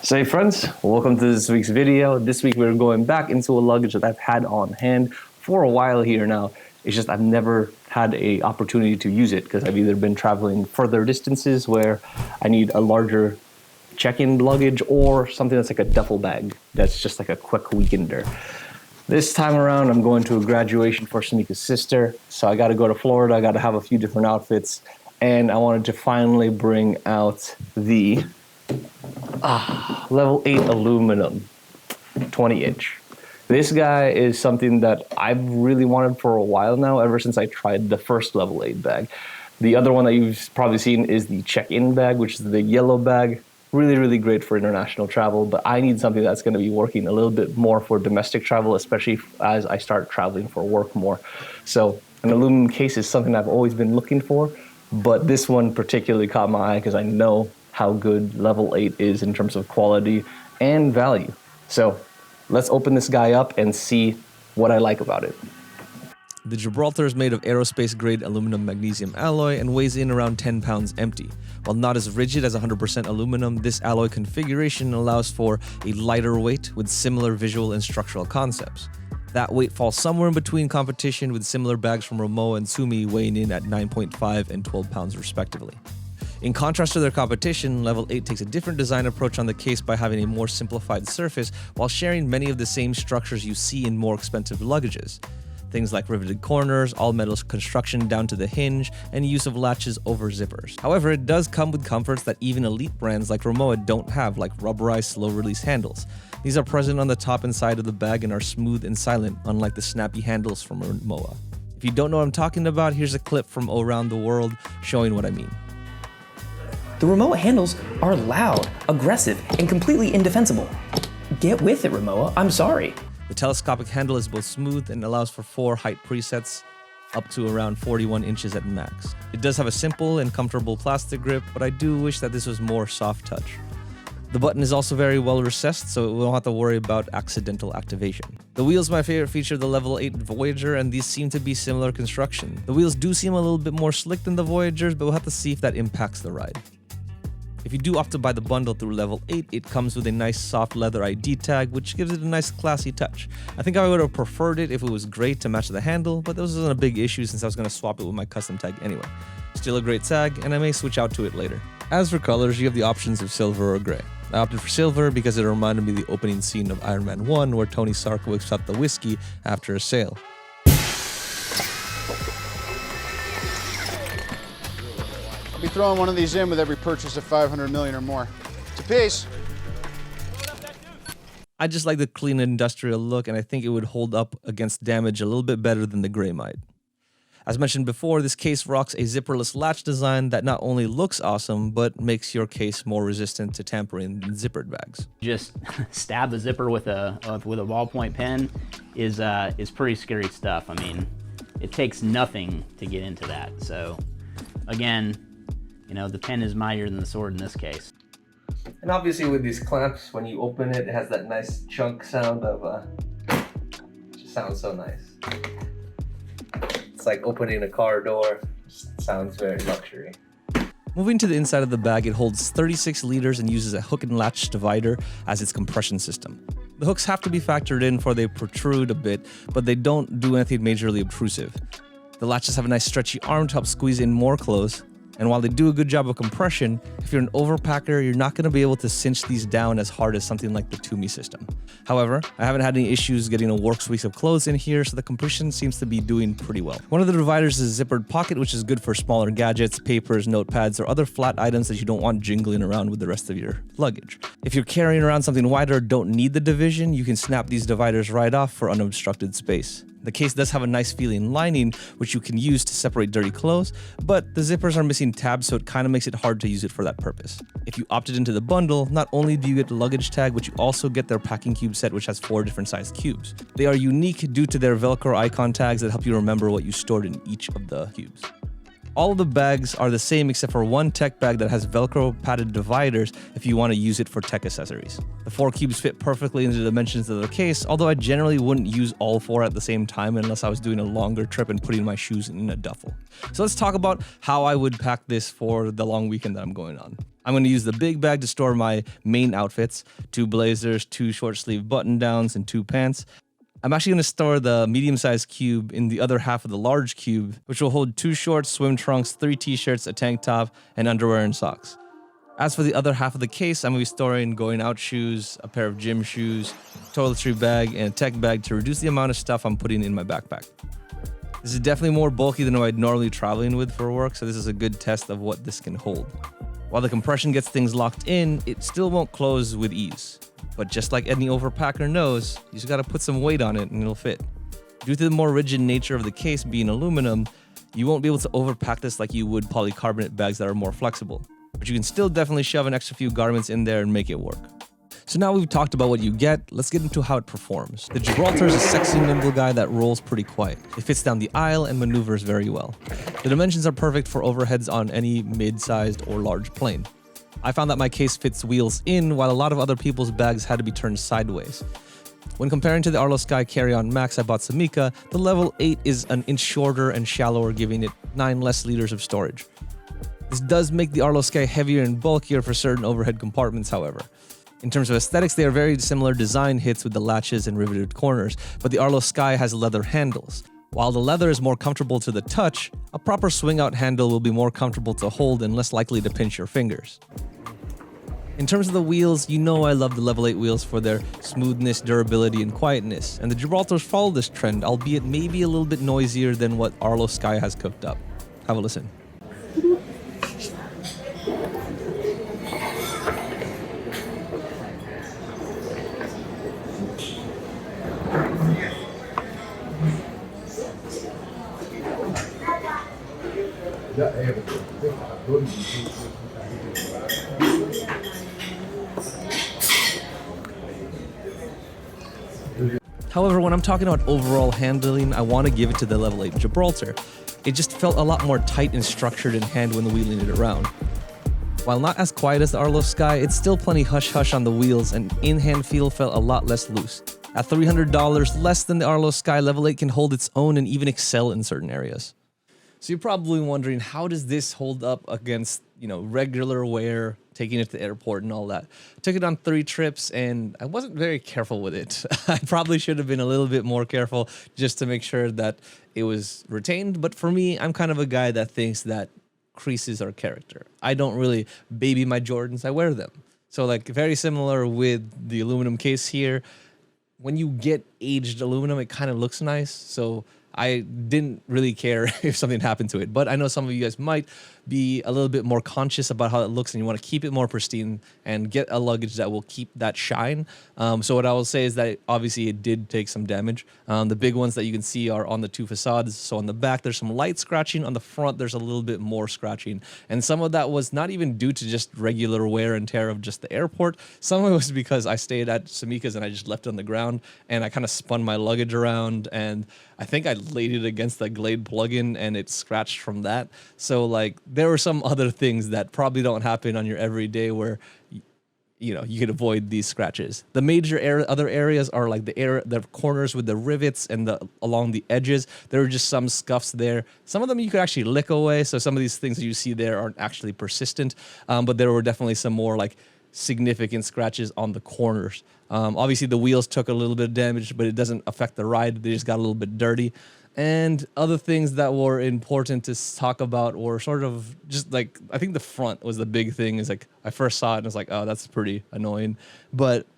So hey friends, welcome to this week's video. This week we're going back into a luggage that I've had on hand for a while here now. It's just I've never had an opportunity to use it because I've either been traveling further distances where I need a larger check-in luggage or something that's like a duffel bag that's just like a quick weekender. This time around I'm going to a graduation for Shamika's sister, so I got to go to Florida. I got to have a few different outfits, and I wanted to finally bring out the Level 8 Aluminum 20-inch. This guy is something that I've really wanted for a while now, ever since I tried the first Level 8 bag. The other one that you've probably seen is the check-in bag, which is the yellow bag. Really great for international travel, but I need something that's going to be working a little bit more for domestic travel, especially as I start traveling for work more. So an aluminum case is something I've always been looking for, but this one particularly caught my eye because I know how good Level 8 is in terms of quality and value. So let's open this guy up and see what I like about it. The Gibraltar is made of aerospace-grade aluminum magnesium alloy and weighs in around 10 pounds empty. While not as rigid as 100% aluminum, this alloy configuration allows for a lighter weight with similar visual and structural concepts. That weight falls somewhere in between competition, with similar bags from Rimowa and Sumi weighing in at 9.5 and 12 pounds respectively. In contrast to their competition, Level 8 takes a different design approach on the case by having a more simplified surface while sharing many of the same structures you see in more expensive luggages. Things like riveted corners, all-metal construction down to the hinge, and use of latches over zippers. However, it does come with comforts that even elite brands like Rimowa don't have, like rubberized slow-release handles. These are present on the top and side of the bag and are smooth and silent, unlike the snappy handles from Rimowa. If you don't know what I'm talking about, here's a clip from Around the World showing what I mean. The Rimowa handles are loud, aggressive, and completely indefensible. Get with it, Rimowa, I'm sorry. The telescopic handle is both smooth and allows for 4 height presets, up to around 41 inches at max. It does have a simple and comfortable plastic grip, but I do wish that this was more soft touch. The button is also very well recessed, so we don't have to worry about accidental activation. The wheels, my favorite feature, the Level 8 Voyageur, and these seem to be similar construction. The wheels do seem a little bit more slick than the Voyageurs, but we'll have to see if that impacts the ride. If you do opt to buy the bundle through Level 8, it comes with a nice soft leather ID tag, which gives it a nice classy touch. I think I would have preferred it if it was gray to match the handle, but this wasn't a big issue since I was going to swap it with my custom tag anyway. Still a great tag, and I may switch out to it later. As for colors, you have the options of silver or gray. I opted for silver because it reminded me of the opening scene of Iron Man 1 where Tony Stark whips out the whiskey after a sail. I'll be throwing one of these in with every purchase of 500 million or more. It's a piece. I just like the clean industrial look, and I think it would hold up against damage a little bit better than the gray might. As mentioned before, this case rocks a zipperless latch design that not only looks awesome, but makes your case more resistant to tampering than zippered bags. Just stab the zipper with a ballpoint pen is pretty scary stuff. I mean, it takes nothing to get into that. So again, you know, the pen is mightier than the sword in this case. And obviously with these clamps, when you open it, it has that nice chunk sound of, it just sounds so nice. It's like opening a car door. Just sounds very luxury. Moving to the inside of the bag, it holds 36 liters and uses a hook and latch divider as its compression system. The hooks have to be factored in for they protrude a bit, but they don't do anything majorly obtrusive. The latches have a nice stretchy arm to help squeeze in more clothes. And while they do a good job of compression, if you're an overpacker, you're not going to be able to cinch these down as hard as something like the Tumi system. However, I haven't had any issues getting a workspace of clothes in here, so the compression seems to be doing pretty well. One of the dividers is a zippered pocket, which is good for smaller gadgets, papers, notepads, or other flat items that you don't want jingling around with the rest of your luggage. If you're carrying around something wider or don't need the division, you can snap these dividers right off for unobstructed space. The case does have a nice feeling lining, which you can use to separate dirty clothes, but the zippers are missing tabs, so it kind of makes it hard to use it for that purpose. If you opted into the bundle, not only do you get the luggage tag, but you also get their packing cube set, which has 4 different sized cubes. They are unique due to their Velcro icon tags that help you remember what you stored in each of the cubes. All of the bags are the same except for one tech bag that has Velcro padded dividers if you want to use it for tech accessories. The 4 cubes fit perfectly into the dimensions of the case, although I generally wouldn't use all 4 at the same time unless I was doing a longer trip and putting my shoes in a duffel. So let's talk about how I would pack this for the long weekend that I'm going on. I'm going to use the big bag to store my main outfits, 2 blazers, 2 short sleeve button downs, and 2 pants. I'm actually going to store the medium-sized cube in the other half of the large cube, which will hold 2 shorts, swim trunks, 3 t-shirts, a tank top, and underwear and socks. As for the other half of the case, I'm going to be storing going out shoes, a pair of gym shoes, toiletry bag, and a tech bag to reduce the amount of stuff I'm putting in my backpack. This is definitely more bulky than what I'd normally traveling with for work, so this is a good test of what this can hold. While the compression gets things locked in, it still won't close with ease. But just like any overpacker knows, you just gotta put some weight on it and it'll fit. Due to the more rigid nature of the case being aluminum, you won't be able to overpack this like you would polycarbonate bags that are more flexible. But you can still definitely shove an extra few garments in there and make it work. So now we've talked about what you get, let's get into how it performs. The Gibraltar is a sexy, nimble guy that rolls pretty quiet. It fits down the aisle and maneuvers very well. The dimensions are perfect for overheads on any mid-sized or large plane. I found that my case fits wheels in, while a lot of other people's bags had to be turned sideways. When comparing to the Arlo Sky Carry-On Max I bought Sumica, the Level 8 is an inch shorter and shallower, giving it 9 less liters of storage. This does make the Arlo Sky heavier and bulkier for certain overhead compartments, however. In terms of aesthetics, they are very similar design hits with the latches and riveted corners, but the Arlo Sky has leather handles. While the leather is more comfortable to the touch, a proper swing-out handle will be more comfortable to hold and less likely to pinch your fingers. In terms of the wheels, you know I love the Level 8 wheels for their smoothness, durability, and quietness, and the Gibraltars follow this trend, albeit maybe a little bit noisier than what Arlo Sky has cooked up. Have a listen. However, when I'm talking about overall handling, I want to give it to the Level 8 Gibraltar. It just felt a lot more tight and structured in hand when wheeling it around. While not as quiet as the Arlo Sky, it's still plenty hush-hush on the wheels, and in-hand feel felt a lot less loose. At $300 less than the Arlo Sky, Level 8 can hold its own and even excel in certain areas. So you're probably wondering, how does this hold up against, regular wear, taking it to the airport and all that? I took it on 3 trips and I wasn't very careful with it. I probably should have been a little bit more careful just to make sure that it was retained. But for me, I'm kind of a guy that thinks that creases are character. I don't really baby my Jordans, I wear them. So very similar with the aluminum case here. When you get aged aluminum, it kind of looks nice. So I didn't really care if something happened to it, but I know some of you guys might be a little bit more conscious about how it looks and you want to keep it more pristine and get a luggage that will keep that shine. So what I will say is that obviously it did take some damage. The big ones that you can see are on the 2 facades. So on the back, there's some light scratching. On the front, there's a little bit more scratching. And some of that was not even due to just regular wear and tear of just the airport. Some of it was because I stayed at Sumica's and I just left it on the ground and I kind of spun my luggage around and I think I laid it against the Glade plugin and it scratched from that. So there were some other things that probably don't happen on your everyday where you could avoid these scratches. The major other areas are the corners with the rivets and along the edges. There were just some scuffs there. Some of them you could actually lick away. So some of these things that you see there aren't actually persistent. But there were definitely some more significant scratches on the corners. Obviously the wheels took a little bit of damage, but it doesn't affect the ride. They just got a little bit dirty. And other things that were important to talk about were sort of just I think the front was the big thing. Is I first saw it and I was like, oh, that's pretty annoying. But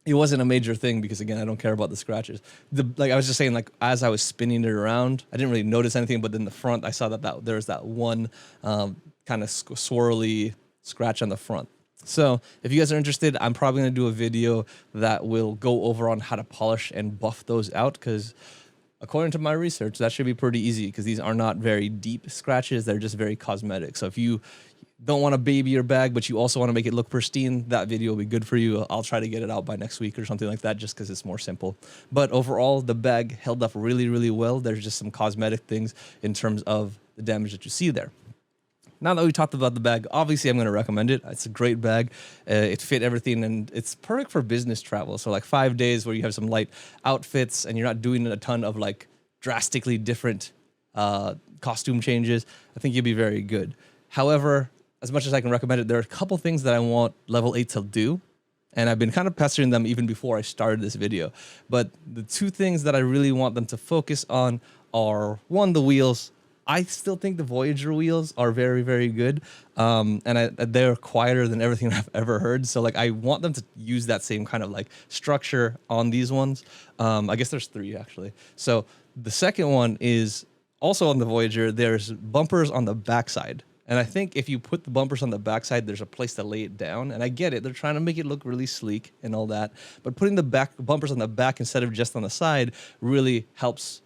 it wasn't a major thing because again, I don't care about the scratches. I was just saying, as I was spinning it around, I didn't really notice anything, but then the front, I saw that there was that one kind of swirly scratch on the front. So if you guys are interested, I'm probably going to do a video that will go over on how to polish and buff those out because according to my research, that should be pretty easy because these are not very deep scratches. They're just very cosmetic. So if you don't want to baby your bag, but you also want to make it look pristine, that video will be good for you. I'll try to get it out by next week or something like that just because it's more simple. But overall, the bag held up really, really well. There's just some cosmetic things in terms of the damage that you see there. Now that we talked about the bag, obviously I'm going to recommend it. It's a great bag. It fit everything, and it's perfect for business travel. So 5 days where you have some light outfits and you're not doing a ton of drastically different costume changes, I think you'll be very good. However, as much as I can recommend it, there are a couple things that I want Level 8 to do. And I've been kind of pestering them even before I started this video. But the two things that I really want them to focus on are, one, the wheels. I still think the Voyageur wheels are very, very good. And they're quieter than everything I've ever heard. So like, I want them to use that same kind of like structure on these ones. I guess there's 3 actually. So the second one is also on the Voyageur. There's bumpers on the backside. And I think if you put the bumpers on the backside, there's a place to lay it down. And I get it. They're trying to make it look really sleek and all that. But putting the back bumpers on the back instead of just on the side really helps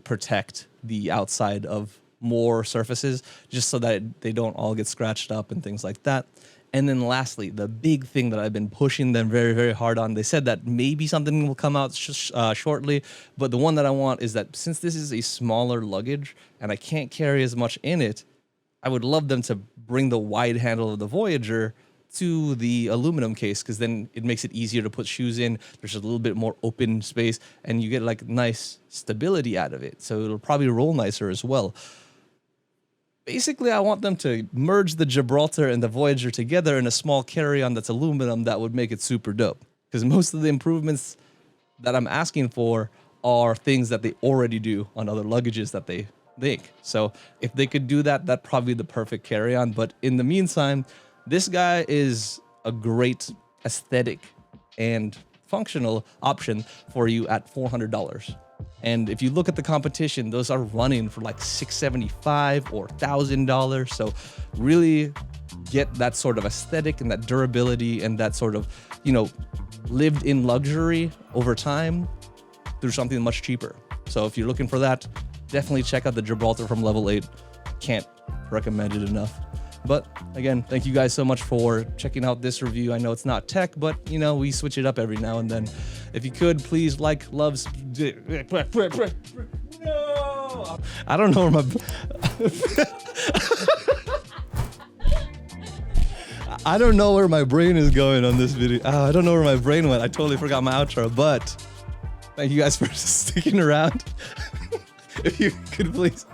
protect the outside of more surfaces, just so that they don't all get scratched up and things like that. And then lastly, the big thing that I've been pushing them very, very hard on, they said that maybe something will come out shortly, but the one that I want is that since this is a smaller luggage and I can't carry as much in it, I would love them to bring the wide handle of the Voyageur to the aluminum case, because then it makes it easier to put shoes in. There's a little bit more open space and you get like nice stability out of it. So it'll probably roll nicer as well. Basically, I want them to merge the Gibraltar and the Voyageur together in a small carry-on that's aluminum that would make it super dope. Because most of the improvements that I'm asking for are things that they already do on other luggages that they make. So if they could do that, that'd probably be the perfect carry-on. But in the meantime, this guy is a great aesthetic and functional option for you at $400. And if you look at the competition, those are running for like $675 or $1,000. So really get that sort of aesthetic and that durability and that sort of, you know, lived in luxury over time through something much cheaper. So if you're looking for that, definitely check out the Gibraltar from Level 8. Can't recommend it enough. But again, thank you guys so much for checking out this review. I know it's not tech, but you know, we switch it up every now and then. If you could, please like, love, no! I don't know where my I don't know where my brain is going on this video. I don't know where my brain went. I totally forgot my outro, but thank you guys for sticking around. If you could please.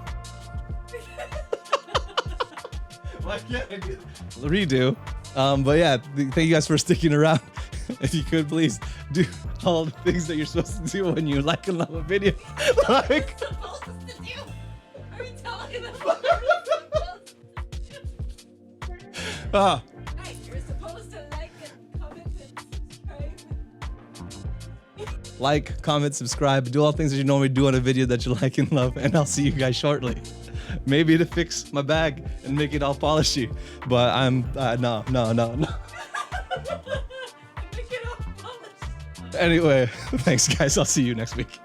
Why can't I do that? Redo. But yeah, thank you guys for sticking around. If you could please do all the things that you're supposed to do when you like and love a video. Like. Supposed to do? Are you telling them? Ah. Hey, you're supposed to like and comment and subscribe. Like, comment, subscribe, do all things that you normally do on a video that you like and love, and I'll see you guys shortly. Maybe to fix my bag and make it all polishy, but I'm no. Make it all polished. Anyway, thanks guys. I'll see you next week.